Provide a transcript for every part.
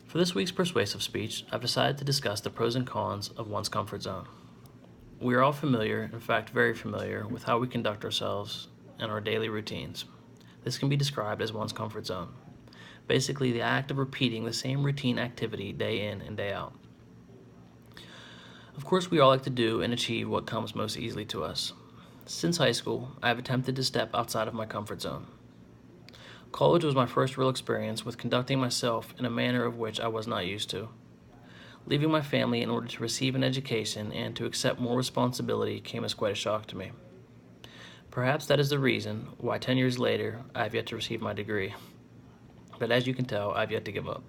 For this week's persuasive speech, I've decided to discuss the pros and cons of one's comfort zone. We are all familiar, in fact very familiar, with how we conduct ourselves in our daily routines. This can be described as one's comfort zone. Basically, the act of repeating the same routine activity day in and day out. Of course, we all like to do and achieve what comes most easily to us. Since high school, I have attempted to step outside of my comfort zone. College was my first real experience with conducting myself in a manner of which I was not used to. Leaving my family in order to receive an education and to accept more responsibility came as quite a shock to me. Perhaps that is the reason why 10 years later I have yet to receive my degree. But as you can tell, I have yet to give up.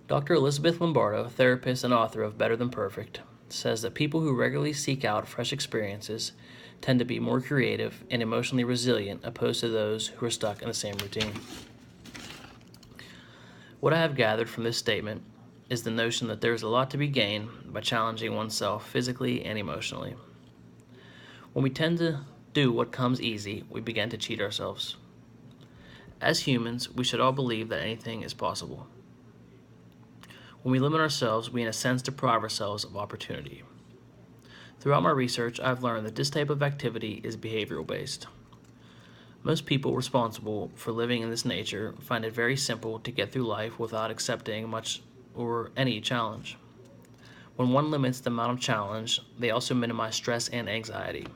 Dr. Elizabeth Lombardo, therapist and author of Better Than Perfect, says that people who regularly seek out fresh experiences tend to be more creative and emotionally resilient opposed to those who are stuck in the same routine. What I have gathered from this statement is the notion that there is a lot to be gained by challenging oneself physically and emotionally. When we tend to do what comes easy, we begin to cheat ourselves. As humans, we should all believe that anything is possible. When we limit ourselves, we in a sense deprive ourselves of opportunity. Throughout my research, I've learned that this type of activity is behavioral based. Most people responsible for living in this nature find it very simple to get through life without accepting much or any challenge. When one limits the amount of challenge, they also minimize stress and anxiety.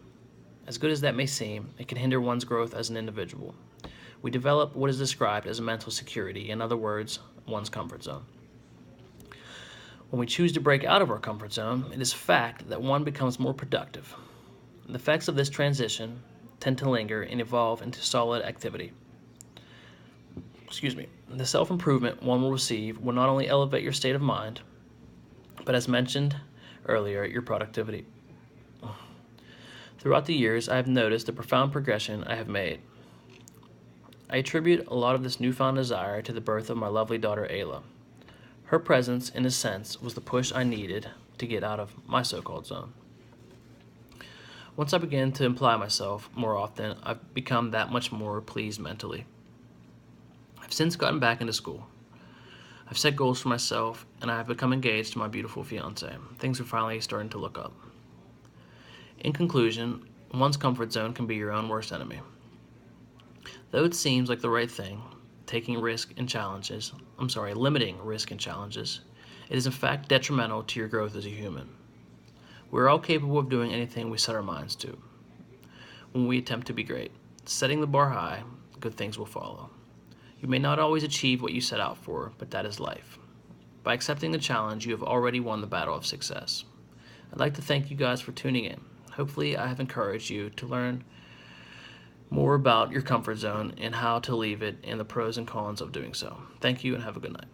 As good as that may seem, it can hinder one's growth as an individual. We develop what is described as a mental security, in other words, one's comfort zone. When we choose to break out of our comfort zone, it is a fact that one becomes more productive. The effects of this transition tend to linger and evolve into solid activity. The self-improvement one will receive will not only elevate your state of mind, but as mentioned earlier, your productivity. Throughout the years, I have noticed the profound progression I have made. I attribute a lot of this newfound desire to the birth of my lovely daughter Ayla. Her presence, in a sense, was the push I needed to get out of my so-called zone. Once I began to apply myself more often, I've become that much more pleased mentally. I've since gotten back into school. I've set goals for myself, and I have become engaged to my beautiful fiancée. Things are finally starting to look up. In conclusion, one's comfort zone can be your own worst enemy. Though it seems like the right thing, limiting risk and challenges, it is in fact detrimental to your growth as a human. We are all capable of doing anything we set our minds to. When we attempt to be great, setting the bar high, good things will follow. You may not always achieve what you set out for, but that is life. By accepting the challenge, you have already won the battle of success. I'd like to thank you guys for tuning in. Hopefully, I have encouraged you to learn more about your comfort zone and how to leave it and the pros and cons of doing so. Thank you and have a good night.